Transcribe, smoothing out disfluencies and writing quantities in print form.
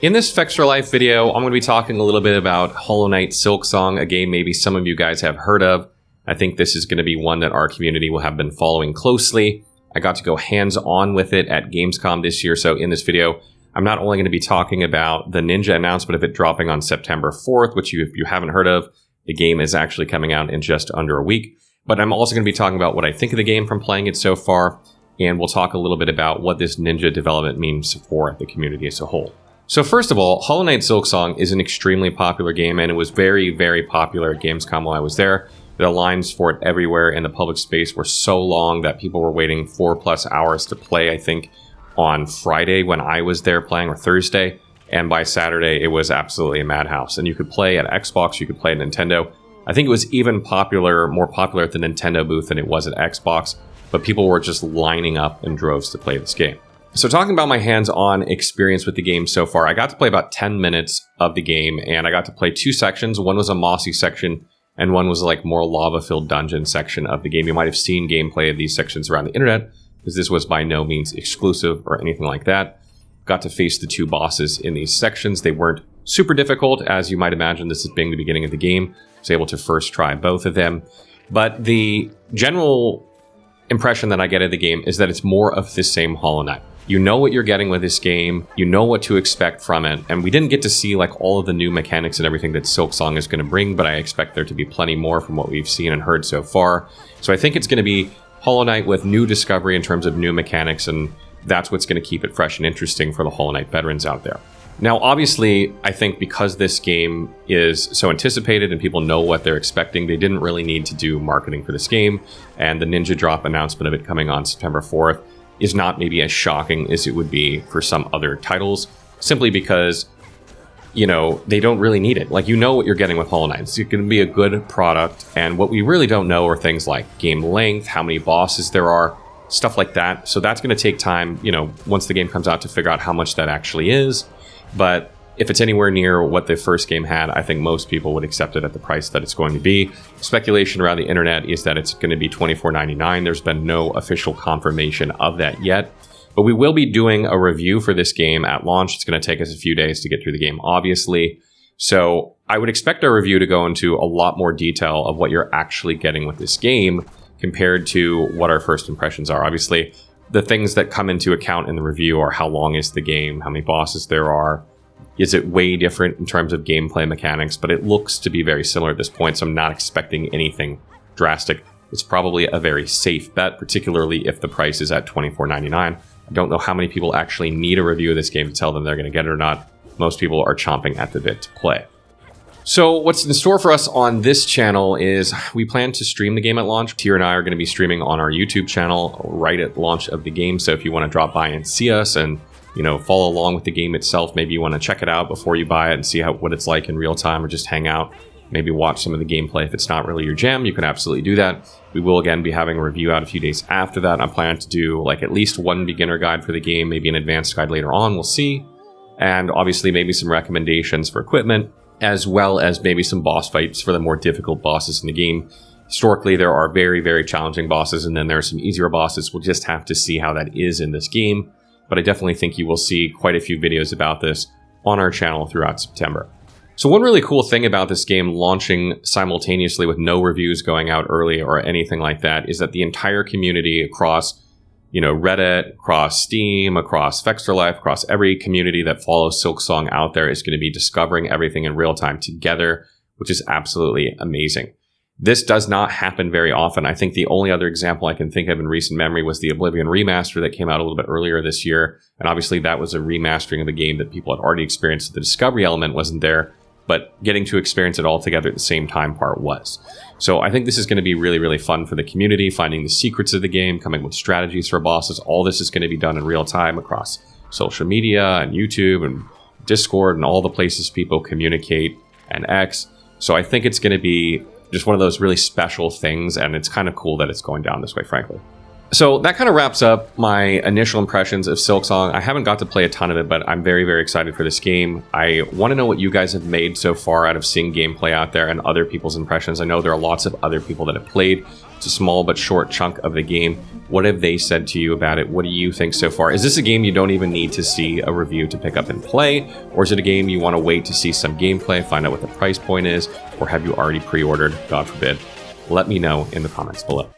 In this Fextralife video, I'm going to be talking a little bit about Hollow Knight Silksong, a game maybe some of you guys have heard of. I think this is going to be one that our community will have been following closely. I got to go hands-on with it at Gamescom this year, so in this video, I'm not only going to be talking about the Ninja announcement of it dropping on September 4th, which if you haven't heard of, the game is actually coming out in just under a week, but I'm also going to be talking about what I think of the game from playing it so far, and we'll talk a little bit about what this Ninja development means for the community as a whole. So first of all, Hollow Knight Silksong is an extremely popular game, and it was very, very popular at Gamescom while I was there. The lines for it everywhere in the public space were so long that people were waiting 4+ hours to play, I think, on Friday when I was there playing, or Thursday. And by Saturday, it was absolutely a madhouse. And you could play at Xbox, you could play at Nintendo. I think it was even more popular at the Nintendo booth than it was at Xbox, but people were just lining up in droves to play this game. So talking about my hands-on experience with the game so far, I got to play about 10 minutes of the game, and I got to play two sections. One was a mossy section, and one was like more lava-filled dungeon section of the game. You might have seen gameplay of these sections around the internet, because this was by no means exclusive or anything like that. Got to face the two bosses in these sections. They weren't super difficult, as you might imagine, this is being the beginning of the game. I was able to first try both of them. But the general impression that I get of the game is that it's more of the same Hollow Knight. You know what you're getting with this game, you know what to expect from it, and we didn't get to see like all of the new mechanics and everything that Silksong is going to bring, but I expect there to be plenty more from what we've seen and heard so far. So I think it's going to be Hollow Knight with new discovery in terms of new mechanics, and that's what's going to keep it fresh and interesting for the Hollow Knight veterans out there. Now, obviously, I think because this game is so anticipated and people know what they're expecting, they didn't really need to do marketing for this game, and the Ninja Drop announcement of it coming on September 4th is not maybe as shocking as it would be for some other titles, simply because, you know, they don't really need it. Like, you know what you're getting with Hollow Knight. It's going to be a good product, and what we really don't know are things like game length, how many bosses there are, stuff like that. So that's going to take time, you know, once the game comes out to figure out how much that actually is. But if it's anywhere near what the first game had, I think most people would accept it at the price that it's going to be. Speculation around the internet is that it's going to be $24.99. There's been no official confirmation of that yet. But we will be doing a review for this game at launch. It's going to take us a few days to get through the game, obviously. So I would expect our review to go into a lot more detail of what you're actually getting with this game compared to what our first impressions are. Obviously, the things that come into account in the review are how long is the game, how many bosses there are, is it way different in terms of gameplay mechanics, but it looks to be very similar at this point, so I'm not expecting anything drastic. It's probably a very safe bet, particularly if the price is at $24.99. I don't know how many people actually need a review of this game to tell them they're going to get it or not. Most people are chomping at the bit to play. So what's in store for us on this channel is we plan to stream the game at launch. Tier and I are going to be streaming on our YouTube channel right at launch of the game, so if you want to drop by and see us and, you know, follow along with the game itself, maybe you want to check it out before you buy it and see what it's like in real time, or just hang out, maybe watch some of the gameplay. If it's not really your jam, you can absolutely do that. We will again be having a review out a few days after that. I'm planning to do like at least one beginner guide for the game, maybe an advanced guide later on, we'll see. And obviously maybe some recommendations for equipment, as well as maybe some boss fights for the more difficult bosses in the game. Historically, there are very, very challenging bosses, and then there are some easier bosses. We'll just have to see how that is in this game. But I definitely think you will see quite a few videos about this on our channel throughout September. So one really cool thing about this game launching simultaneously with no reviews going out early or anything like that is that the entire community across, you know, Reddit, across Steam, across Fextralife, across every community that follows Silksong out there is going to be discovering everything in real time together, which is absolutely amazing. This does not happen very often. I think the only other example I can think of in recent memory was the Oblivion remaster that came out a little bit earlier this year. And obviously that was a remastering of a game that people had already experienced. The discovery element wasn't there, but getting to experience it all together at the same time part was. So I think this is going to be really, really fun for the community, finding the secrets of the game, coming with strategies for bosses. All this is going to be done in real time across social media and YouTube and Discord and all the places people communicate and X. So I think it's going to be just one of those really special things, and it's kind of cool that it's going down this way, frankly. So that kind of wraps up my initial impressions of Silksong. I haven't got to play a ton of it, but I'm very, very excited for this game. I want to know what you guys have made so far out of seeing gameplay out there and other people's impressions. I know there are lots of other people that have played. It's a small but short chunk of the game. What have they said to you about it? What do you think so far? Is this a game you don't even need to see a review to pick up and play? Or is it a game you want to wait to see some gameplay, find out what the price point is? Or have you already pre-ordered, God forbid? Let me know in the comments below.